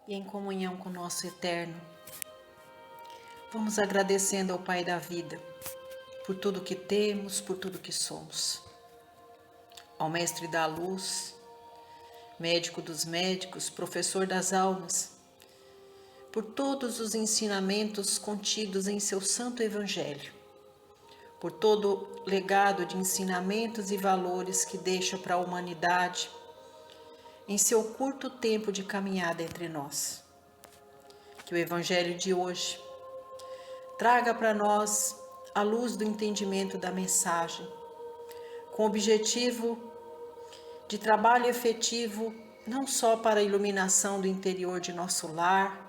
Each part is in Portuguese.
E em comunhão com o nosso Eterno, vamos agradecendo ao Pai da vida por tudo que temos, por tudo que somos. Ao Mestre da Luz, médico dos médicos, professor das almas, por todos os ensinamentos contidos em seu Santo Evangelho, por todo legado de ensinamentos e valores que deixa para a humanidade em seu curto tempo de caminhada entre nós. Que o Evangelho de hoje traga para nós a luz do entendimento da mensagem, com o objetivo de trabalho efetivo não só para a iluminação do interior de nosso lar,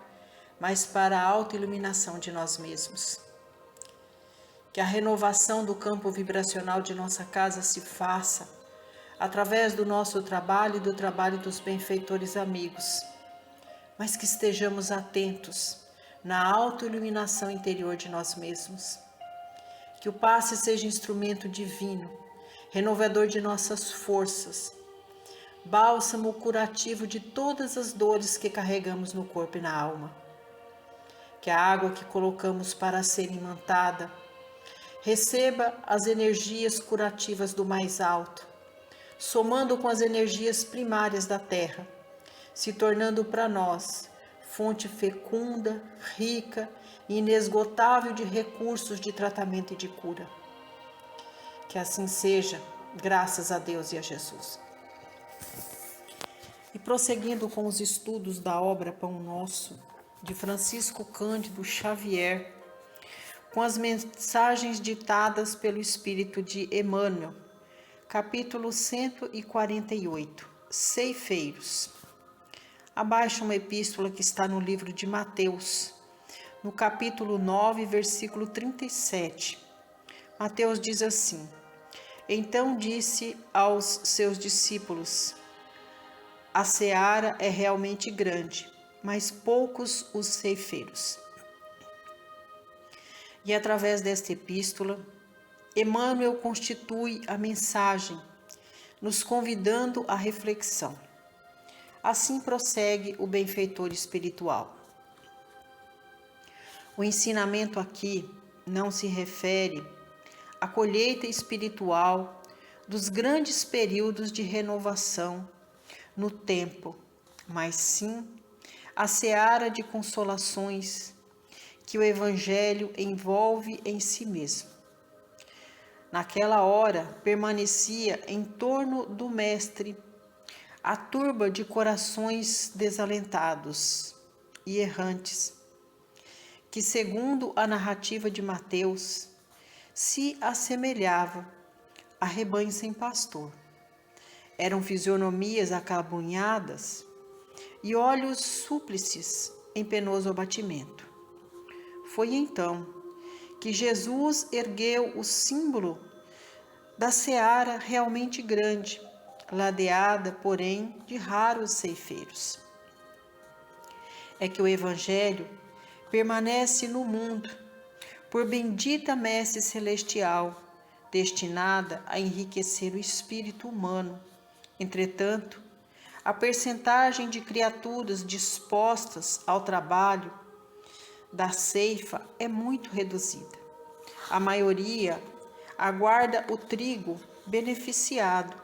mas para a autoiluminação de nós mesmos. Que a renovação do campo vibracional de nossa casa se faça através do nosso trabalho e do trabalho dos benfeitores amigos, mas que estejamos atentos na autoiluminação interior de nós mesmos. Que o passe seja instrumento divino, renovador de nossas forças, bálsamo curativo de todas as dores que carregamos no corpo e na alma. Que a água que colocamos para ser imantada receba as energias curativas do mais alto, somando com as energias primárias da terra, se tornando para nós fonte fecunda, rica e inesgotável de recursos de tratamento e de cura. Que assim seja, graças a Deus e a Jesus. E prosseguindo com os estudos da obra Pão Nosso, de Francisco Cândido Xavier, com as mensagens ditadas pelo Espírito de Emmanuel, capítulo 148, Ceifeiros. Abaixo uma epístola que está no livro de Mateus, no capítulo 9, versículo 37. Mateus diz assim: Então disse aos seus discípulos: A seara é realmente grande, mas poucos os ceifeiros. E através desta epístola, Emmanuel constitui a mensagem, nos convidando à reflexão. Assim prossegue o benfeitor espiritual. O ensinamento aqui não se refere à colheita espiritual dos grandes períodos de renovação no tempo, mas sim à seara de consolações que o Evangelho envolve em si mesmo. Naquela hora, permanecia em torno do Mestre a turba de corações desalentados e errantes, que, segundo a narrativa de Mateus, se assemelhava a rebanho sem pastor. Eram fisionomias acabrunhadas e olhos súplices em penoso abatimento. Foi então que Jesus ergueu o símbolo da seara realmente grande, ladeada, porém, de raros ceifeiros. É que o Evangelho permanece no mundo por bendita messe celestial, destinada a enriquecer o espírito humano. Entretanto, a percentagem de criaturas dispostas ao trabalho da ceifa é muito reduzida. A maioria aguarda o trigo beneficiado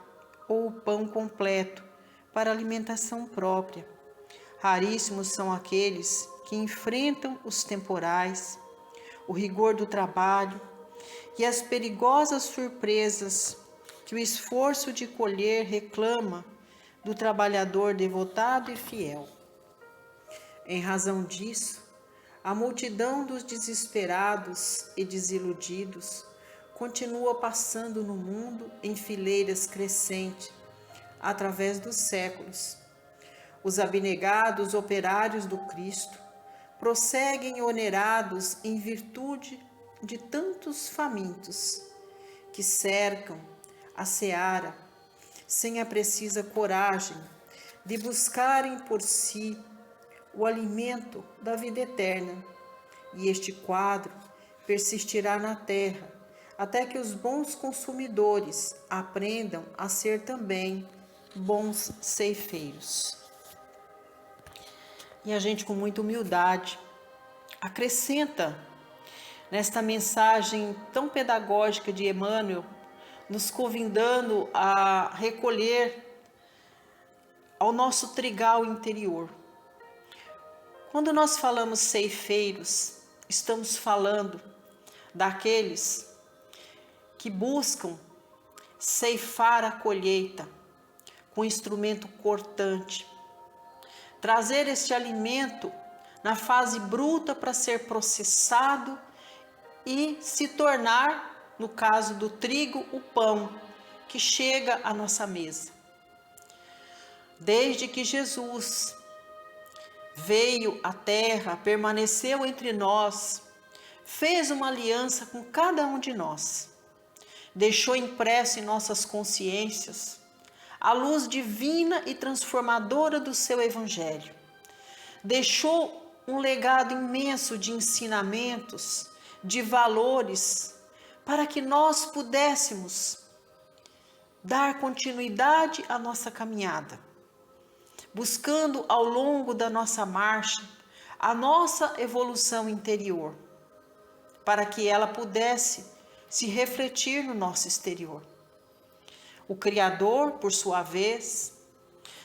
ou o pão completo para alimentação própria. Raríssimos são aqueles que enfrentam os temporais, o rigor do trabalho e as perigosas surpresas que o esforço de colher reclama do trabalhador devotado e fiel. Em razão disso, a multidão dos desesperados e desiludidos continua passando no mundo em fileiras crescentes, através dos séculos. Os abnegados operários do Cristo prosseguem onerados em virtude de tantos famintos, que cercam a seara, sem a precisa coragem de buscarem por si o alimento da vida eterna. E este quadro persistirá na terra, até que os bons consumidores aprendam a ser também bons ceifeiros. E a gente, com muita humildade, acrescenta nesta mensagem tão pedagógica de Emmanuel, nos convidando a recolher ao nosso trigal interior. Quando nós falamos ceifeiros, estamos falando daqueles que buscam ceifar a colheita com instrumento cortante, trazer este alimento na fase bruta para ser processado e se tornar, no caso do trigo, o pão que chega à nossa mesa. Desde que Jesus veio à terra, permaneceu entre nós, fez uma aliança com cada um de nós, deixou impresso em nossas consciências a luz divina e transformadora do seu Evangelho, deixou um legado imenso de ensinamentos, de valores, para que nós pudéssemos dar continuidade à nossa caminhada, buscando ao longo da nossa marcha a nossa evolução interior, para que ela pudesse se refletir no nosso exterior. O Criador, por sua vez,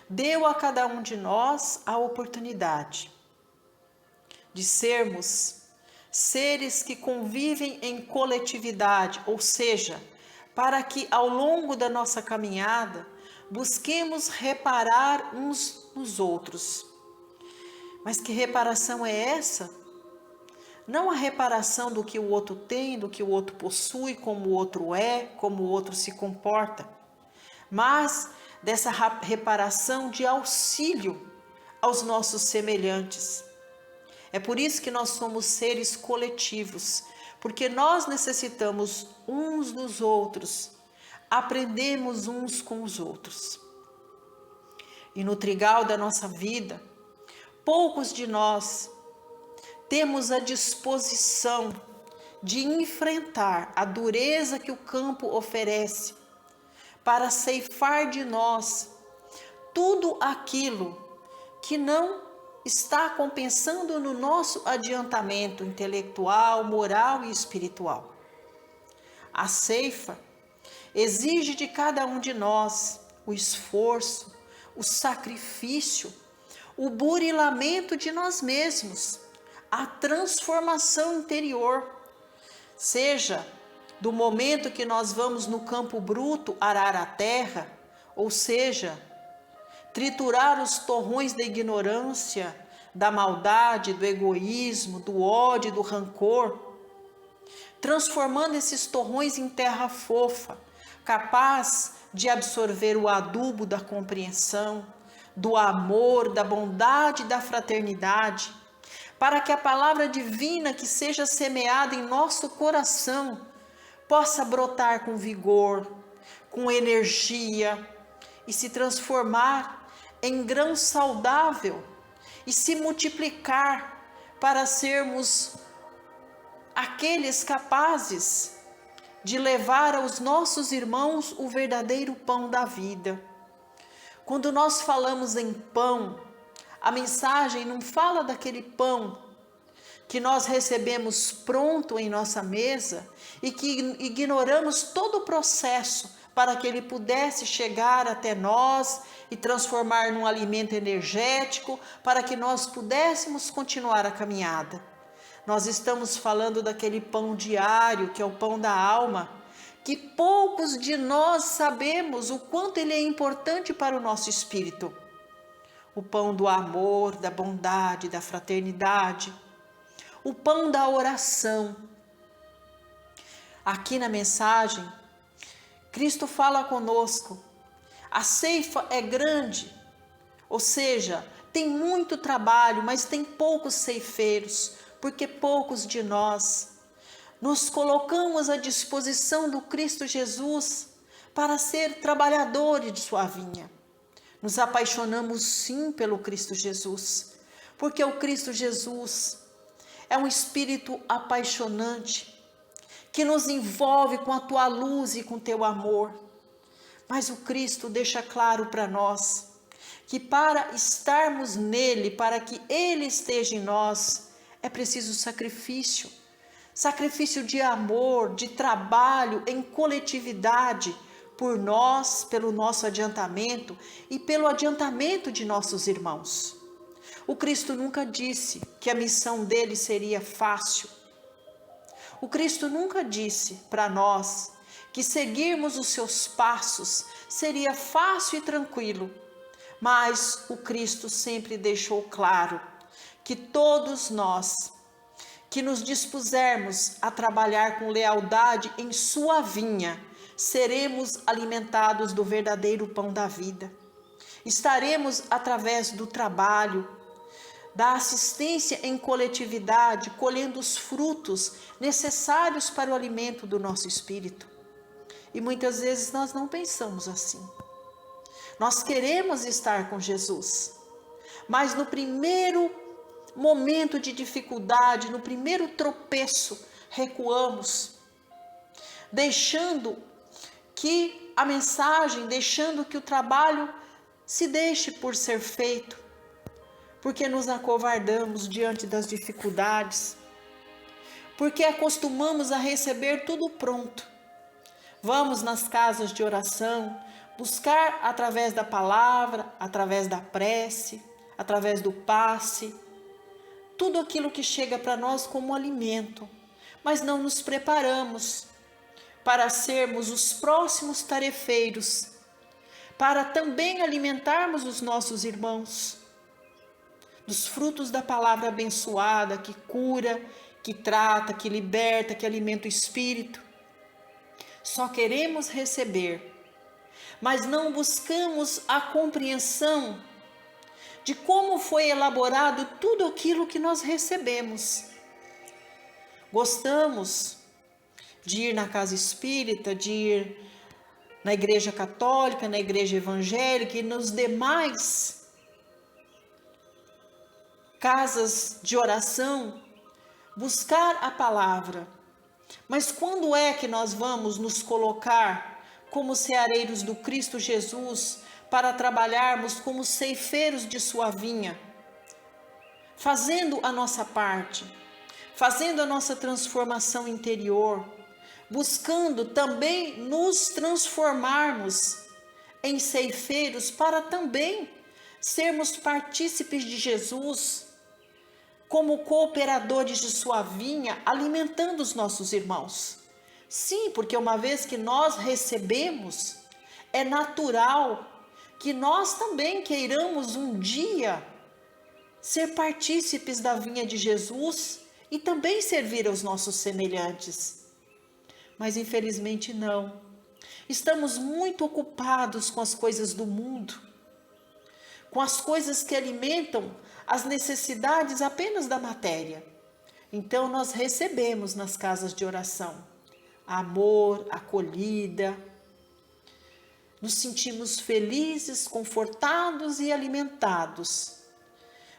deu a cada um de nós a oportunidade de sermos seres que convivem em coletividade, ou seja, para que ao longo da nossa caminhada busquemos reparar uns nos outros. Mas que reparação é essa? Não a reparação do que o outro tem, do que o outro possui, como o outro é, como o outro se comporta, mas dessa reparação de auxílio aos nossos semelhantes. É por isso que nós somos seres coletivos, porque nós necessitamos uns dos outros, aprendemos uns com os outros. E no trigal da nossa vida, poucos de nós temos a disposição de enfrentar a dureza que o campo oferece para ceifar de nós tudo aquilo que não está compensando no nosso adiantamento intelectual, moral e espiritual. A ceifa exige de cada um de nós o esforço, o sacrifício, o burilamento de nós mesmos, a transformação interior, seja do momento que nós vamos no campo bruto arar a terra, ou seja, triturar os torrões da ignorância, da maldade, do egoísmo, do ódio, do rancor, transformando esses torrões em terra fofa, capaz de absorver o adubo da compreensão, do amor, da bondade e da fraternidade, para que a palavra divina que seja semeada em nosso coração possa brotar com vigor, com energia e se transformar em grão saudável e se multiplicar para sermos aqueles capazes de levar aos nossos irmãos o verdadeiro pão da vida. Quando nós falamos em pão, a mensagem não fala daquele pão que nós recebemos pronto em nossa mesa e que ignoramos todo o processo para que ele pudesse chegar até nós e transformar num alimento energético para que nós pudéssemos continuar a caminhada. Nós estamos falando daquele pão diário, que é o pão da alma, que poucos de nós sabemos o quanto ele é importante para o nosso espírito. O pão do amor, da bondade, da fraternidade, o pão da oração. Aqui na mensagem, Cristo fala conosco, a ceifa é grande, ou seja, tem muito trabalho, mas tem poucos ceifeiros, porque poucos de nós nos colocamos à disposição do Cristo Jesus para ser trabalhadores de sua vinha. Nos apaixonamos sim pelo Cristo Jesus, porque o Cristo Jesus é um Espírito apaixonante, que nos envolve com a tua luz e com teu amor. Mas o Cristo deixa claro para nós que para estarmos nele, para que ele esteja em nós, é preciso sacrifício. Sacrifício de amor, de trabalho em coletividade, por nós, pelo nosso adiantamento e pelo adiantamento de nossos irmãos. O Cristo nunca disse que a missão dele seria fácil. O Cristo nunca disse para nós que seguirmos os seus passos seria fácil e tranquilo, mas o Cristo sempre deixou claro que todos nós que nos dispusermos a trabalhar com lealdade em sua vinha, seremos alimentados do verdadeiro pão da vida. Estaremos, através do trabalho, da assistência em coletividade, colhendo os frutos necessários para o alimento do nosso espírito. E muitas vezes nós não pensamos assim. Nós queremos estar com Jesus, mas no primeiro momento de dificuldade, no primeiro tropeço, recuamos, deixando que a mensagem, deixando que o trabalho se deixe por ser feito, porque nos acovardamos diante das dificuldades, porque acostumamos a receber tudo pronto. Vamos nas casas de oração, buscar através da palavra, através da prece, através do passe, tudo aquilo que chega para nós como alimento, mas não nos preparamos para sermos os próximos tarefeiros, para também alimentarmos os nossos irmãos dos frutos da palavra abençoada, que cura, que trata, que liberta, que alimenta o espírito. Só queremos receber, mas não buscamos a compreensão de como foi elaborado tudo aquilo que nós recebemos. Gostamos de ir na casa espírita, de ir na igreja católica, na igreja evangélica e nos demais casas de oração, buscar a palavra. Mas quando é que nós vamos nos colocar como ceareiros do Cristo Jesus para trabalharmos como ceifeiros de sua vinha, fazendo a nossa parte, fazendo a nossa transformação interior, buscando também nos transformarmos em ceifeiros para também sermos partícipes de Jesus, como cooperadores de sua vinha, alimentando os nossos irmãos. Sim, porque uma vez que nós recebemos, é natural que nós também queiramos um dia ser partícipes da vinha de Jesus e também servir aos nossos semelhantes. Mas infelizmente não. Estamos muito ocupados com as coisas do mundo, com as coisas que alimentam as necessidades apenas da matéria. Então nós recebemos nas casas de oração amor, acolhida, nos sentimos felizes, confortados e alimentados.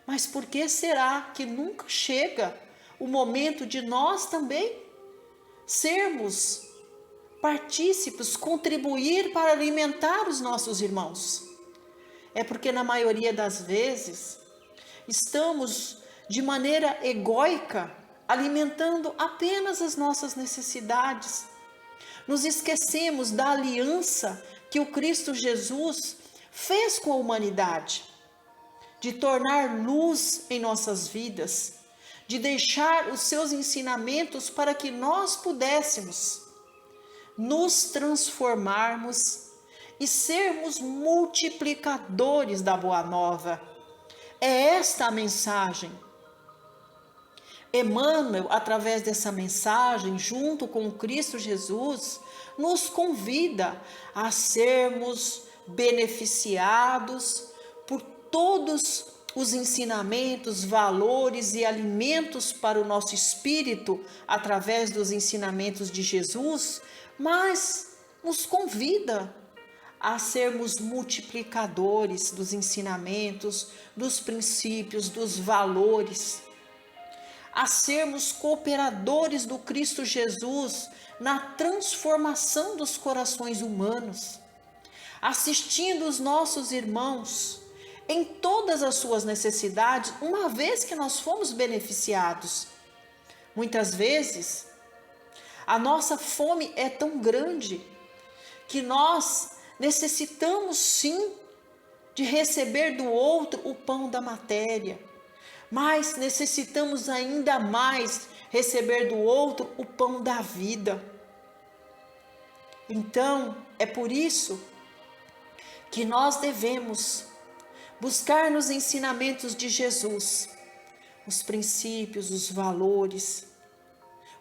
Mas por que será que nunca chega o momento de nós também sermos partícipes, contribuir para alimentar os nossos irmãos? É porque na maioria das vezes estamos de maneira egóica alimentando apenas as nossas necessidades. Nos esquecemos da aliança que o Cristo Jesus fez com a humanidade, de tornar luz em nossas vidas, de deixar os seus ensinamentos para que nós pudéssemos nos transformarmos e sermos multiplicadores da Boa Nova. É esta a mensagem. Emmanuel, através dessa mensagem, junto com o Cristo Jesus, nos convida a sermos beneficiados por todos os ensinamentos, valores e alimentos para o nosso espírito através dos ensinamentos de Jesus, mas nos convida a sermos multiplicadores dos ensinamentos, dos princípios, dos valores, a sermos cooperadores do Cristo Jesus na transformação dos corações humanos, assistindo os nossos irmãos em todas as suas necessidades, uma vez que nós fomos beneficiados. Muitas vezes, a nossa fome é tão grande que nós necessitamos sim de receber do outro o pão da matéria, mas necessitamos ainda mais receber do outro o pão da vida. Então, é por isso que nós devemos buscar nos ensinamentos de Jesus os princípios, os valores,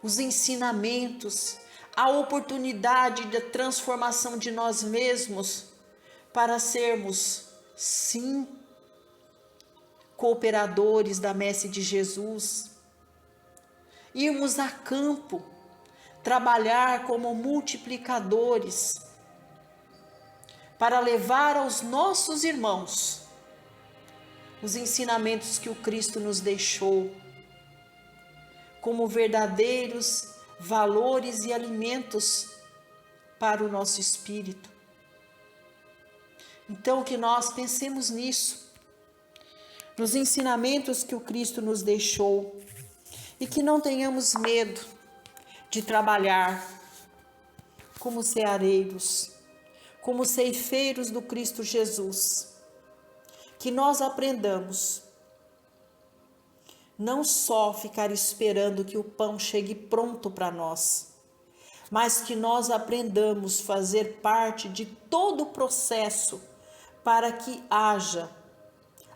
os ensinamentos, a oportunidade de transformação de nós mesmos para sermos, sim, cooperadores da messe de Jesus, irmos a campo, trabalhar como multiplicadores para levar aos nossos irmãos os ensinamentos que o Cristo nos deixou, como verdadeiros valores e alimentos para o nosso espírito. Então, que nós pensemos nisso, nos ensinamentos que o Cristo nos deixou, e que não tenhamos medo de trabalhar como ceareiros, como ceifeiros do Cristo Jesus. Que nós aprendamos não só ficar esperando que o pão chegue pronto para nós, mas que nós aprendamos a fazer parte de todo o processo para que haja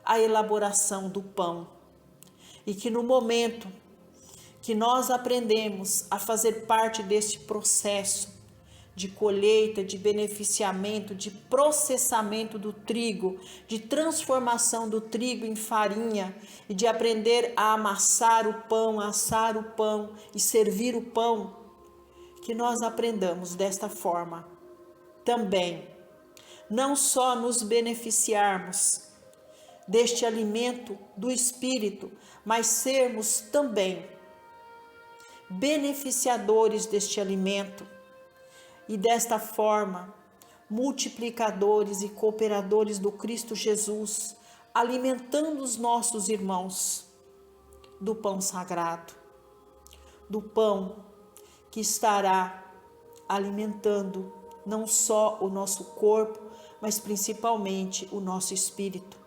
a elaboração do pão. E que no momento que nós aprendemos a fazer parte deste processo de colheita, de beneficiamento, de processamento do trigo, de transformação do trigo em farinha e de aprender a amassar o pão, assar o pão e servir o pão, que nós aprendamos desta forma também, não só nos beneficiarmos deste alimento do Espírito, mas sermos também beneficiadores deste alimento e desta forma multiplicadores e cooperadores do Cristo Jesus, alimentando os nossos irmãos do pão sagrado, do pão que estará alimentando não só o nosso corpo, mas principalmente o nosso espírito.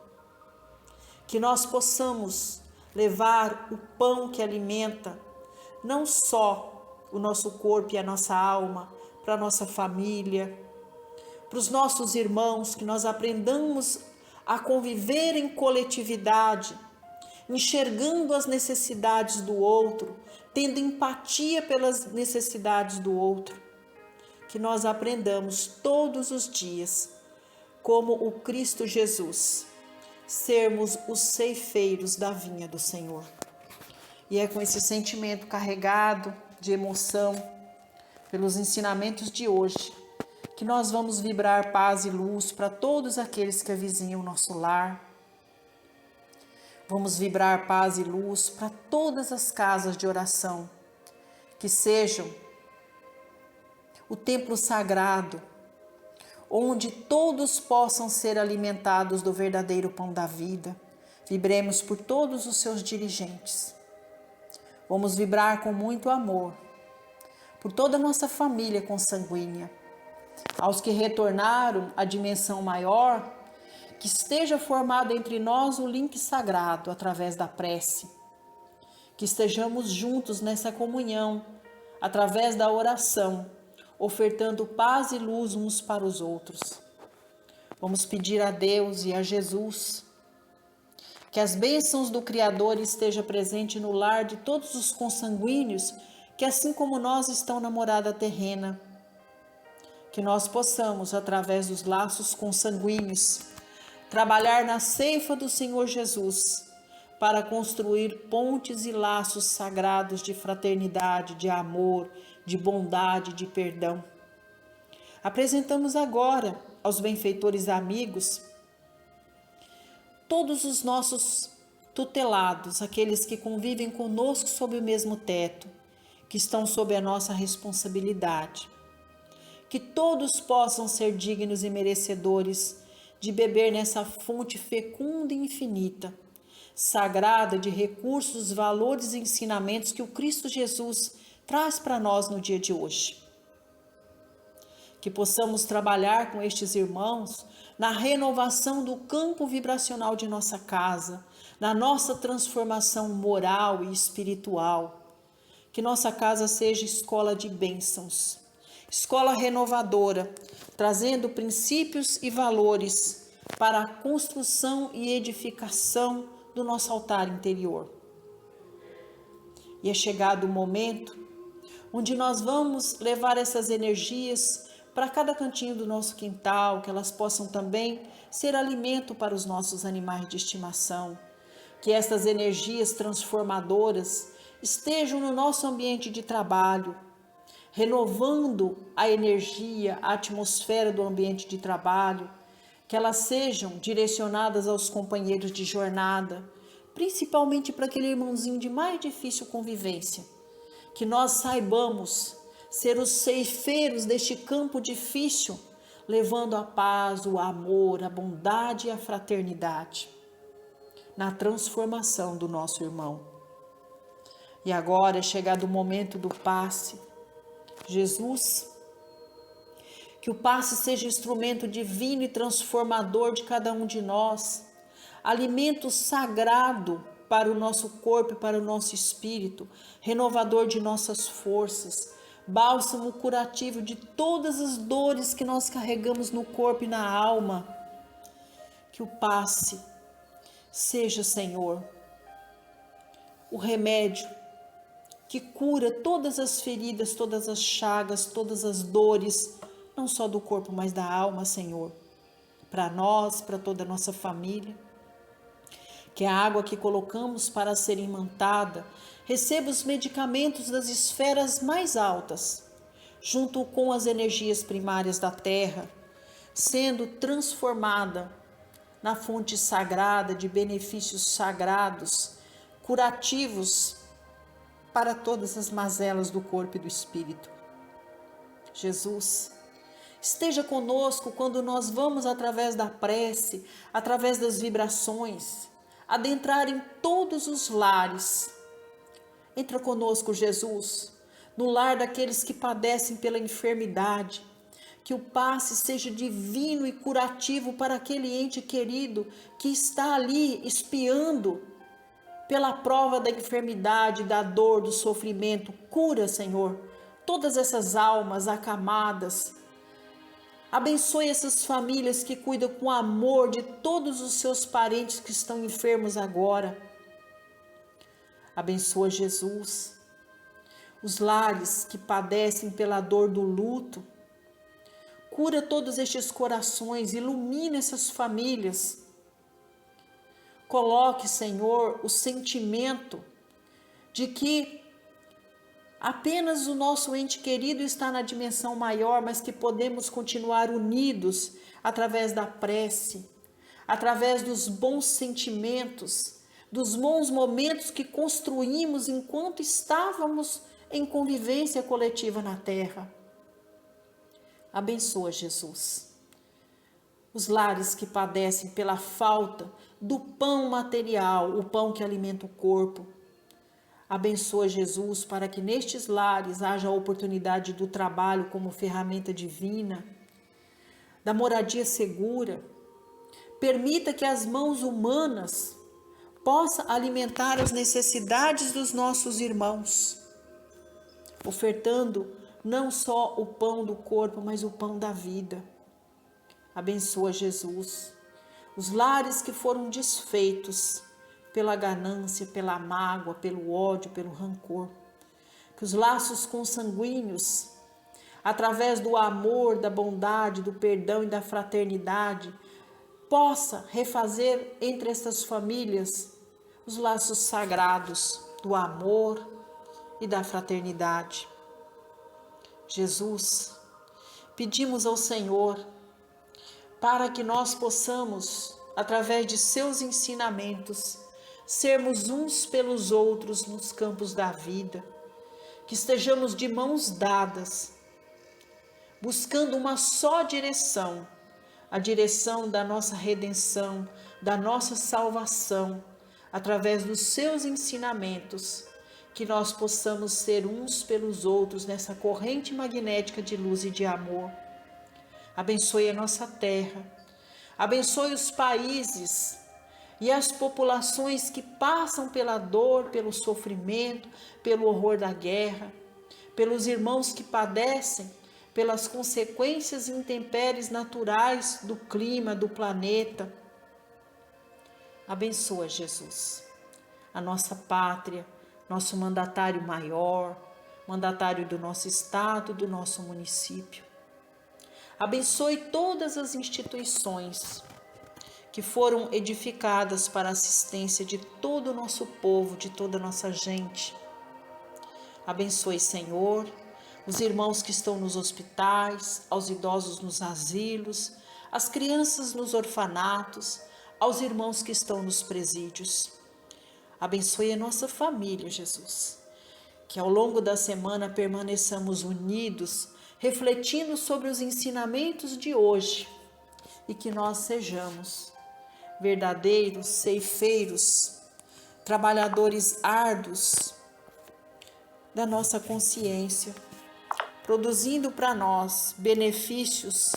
Que nós possamos levar o pão que alimenta não só o nosso corpo e a nossa alma, para a nossa família, para os nossos irmãos, que nós aprendamos a conviver em coletividade, enxergando as necessidades do outro, tendo empatia pelas necessidades do outro, que nós aprendamos todos os dias, como o Cristo Jesus, sermos os ceifeiros da vinha do Senhor. E é com esse sentimento carregado de emoção, pelos ensinamentos de hoje, que nós vamos vibrar paz e luz para todos aqueles que avizinham o nosso lar. Vamos vibrar paz e luz para todas as casas de oração, que sejam o templo sagrado, onde todos possam ser alimentados do verdadeiro pão da vida. Vibremos por todos os seus dirigentes. Vamos vibrar com muito amor por toda a nossa família consanguínea, aos que retornaram à dimensão maior, que esteja formado entre nós o link sagrado através da prece, que estejamos juntos nessa comunhão, através da oração, ofertando paz e luz uns para os outros. Vamos pedir a Deus e a Jesus que as bênçãos do Criador estejam presentes no lar de todos os consanguíneos que, assim como nós, estão na morada terrena. Que nós possamos, através dos laços consanguíneos, trabalhar na ceifa do Senhor Jesus para construir pontes e laços sagrados de fraternidade, de amor, de bondade, de perdão. Apresentamos agora aos benfeitores amigos todos os nossos tutelados, aqueles que convivem conosco sob o mesmo teto, que estão sob a nossa responsabilidade. Que todos possam ser dignos e merecedores de beber nessa fonte fecunda e infinita, sagrada de recursos, valores e ensinamentos que o Cristo Jesus traz para nós no dia de hoje. Que possamos trabalhar com estes irmãos na renovação do campo vibracional de nossa casa, na nossa transformação moral e espiritual. Que nossa casa seja escola de bênçãos, escola renovadora, trazendo princípios e valores para a construção e edificação do nosso altar interior. E é chegado o momento onde nós vamos levar essas energias para cada cantinho do nosso quintal, que elas possam também ser alimento para os nossos animais de estimação, que estas energias transformadoras estejam no nosso ambiente de trabalho, renovando a energia, a atmosfera do ambiente de trabalho, que elas sejam direcionadas aos companheiros de jornada, principalmente para aquele irmãozinho de mais difícil convivência, que nós saibamos ser os ceifeiros deste campo difícil, levando a paz, o amor, a bondade e a fraternidade na transformação do nosso irmão. E agora é chegado o momento do passe. Jesus, que o passe seja instrumento divino e transformador de cada um de nós, alimento sagrado para o nosso corpo e para o nosso espírito, renovador de nossas forças, bálsamo curativo de todas as dores que nós carregamos no corpo e na alma. Que o passe seja, Senhor, o remédio que cura todas as feridas, todas as chagas, todas as dores, não só do corpo, mas da alma, Senhor, para nós, para toda a nossa família. Que a água que colocamos para ser imantada receba os medicamentos das esferas mais altas, junto com as energias primárias da terra, sendo transformada na fonte sagrada de benefícios sagrados, curativos para todas as mazelas do corpo e do espírito. Jesus, esteja conosco quando nós vamos, através da prece, através das vibrações, adentrar em todos os lares. Entra conosco, Jesus, no lar daqueles que padecem pela enfermidade. Que o passe seja divino e curativo para aquele ente querido que está ali espiando pela prova da enfermidade, da dor, do sofrimento. Cura, Senhor, todas essas almas acamadas. Abençoe essas famílias que cuidam com amor de todos os seus parentes que estão enfermos agora. Abençoa, Jesus, os lares que padecem pela dor do luto. Cura todos estes corações, ilumina essas famílias. Coloque, Senhor, o sentimento de que apenas o nosso ente querido está na dimensão maior, mas que podemos continuar unidos através da prece, através dos bons sentimentos, dos bons momentos que construímos enquanto estávamos em convivência coletiva na terra. Abençoa, Jesus, os lares que padecem pela falta do pão material, o pão que alimenta o corpo. Abençoa, Jesus, para que nestes lares haja a oportunidade do trabalho como ferramenta divina, da moradia segura. Permita que as mãos humanas possam alimentar as necessidades dos nossos irmãos, ofertando não só o pão do corpo, mas o pão da vida. Abençoa, Jesus, os lares que foram desfeitos pela ganância, pela mágoa, pelo ódio, pelo rancor. Que os laços consanguíneos, através do amor, da bondade, do perdão e da fraternidade, possa refazer entre essas famílias os laços sagrados do amor e da fraternidade. Jesus, pedimos ao Senhor para que nós possamos, através de seus ensinamentos, sermos uns pelos outros nos campos da vida, que estejamos de mãos dadas, buscando uma só direção, a direção da nossa redenção, da nossa salvação, através dos seus ensinamentos, que nós possamos ser uns pelos outros nessa corrente magnética de luz e de amor. Abençoe a nossa terra, abençoe os países e as populações que passam pela dor, pelo sofrimento, pelo horror da guerra, pelos irmãos que padecem pelas consequências e intempéries naturais do clima, do planeta. Abençoa, Jesus, a nossa pátria, nosso mandatário maior, mandatário do nosso estado, do nosso município. Abençoe todas as instituições que foram edificadas para a assistência de todo o nosso povo, de toda a nossa gente. Abençoe, Senhor, os irmãos que estão nos hospitais, aos idosos nos asilos, as crianças nos orfanatos, aos irmãos que estão nos presídios. Abençoe a nossa família, Jesus, que ao longo da semana permaneçamos unidos, refletindo sobre os ensinamentos de hoje e que nós sejamos verdadeiros ceifeiros, trabalhadores árduos da nossa consciência, produzindo para nós benefícios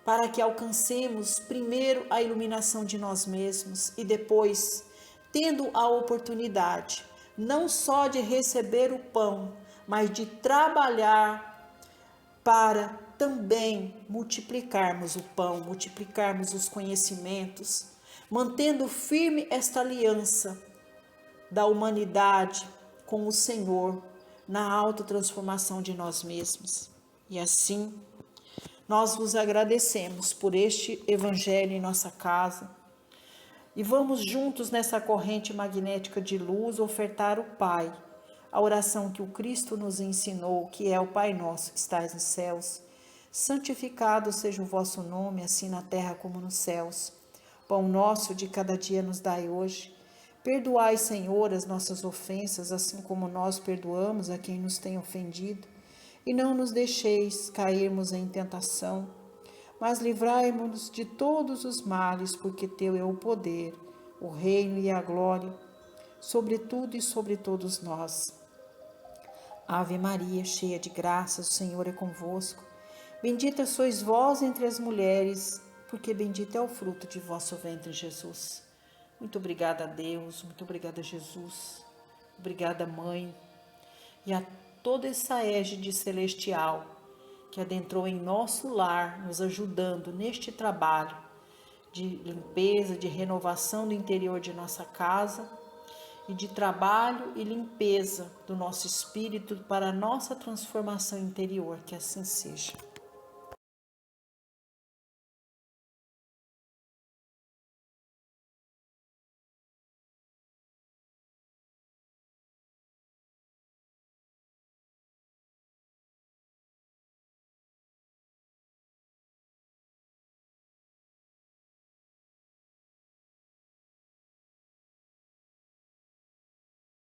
para que alcancemos primeiro a iluminação de nós mesmos e depois, tendo a oportunidade não só de receber o pão, mas de trabalhar para também multiplicarmos o pão, multiplicarmos os conhecimentos, mantendo firme esta aliança da humanidade com o Senhor na autotransformação de nós mesmos. E assim, nós vos agradecemos por este evangelho em nossa casa e vamos juntos nessa corrente magnética de luz ofertar o Pai, a oração que o Cristo nos ensinou, que é o Pai nosso que estais nos céus. Santificado seja o vosso nome, assim na terra como nos céus. Pão nosso de cada dia nos dai hoje. Perdoai, Senhor, as nossas ofensas, assim como nós perdoamos a quem nos tem ofendido. E não nos deixeis cairmos em tentação, mas livrai-nos de todos os males, porque teu é o poder, o reino e a glória, sobre tudo e sobre todos nós. Ave Maria, cheia de graças, o Senhor é convosco. Bendita sois vós entre as mulheres, porque bendito é o fruto de vosso ventre, Jesus. Muito obrigada a Deus, muito obrigada a Jesus, obrigada Mãe, e a toda essa égide celestial que adentrou em nosso lar, nos ajudando neste trabalho de limpeza, de renovação do interior de nossa casa e de trabalho e limpeza do nosso espírito para a nossa transformação interior, que assim seja.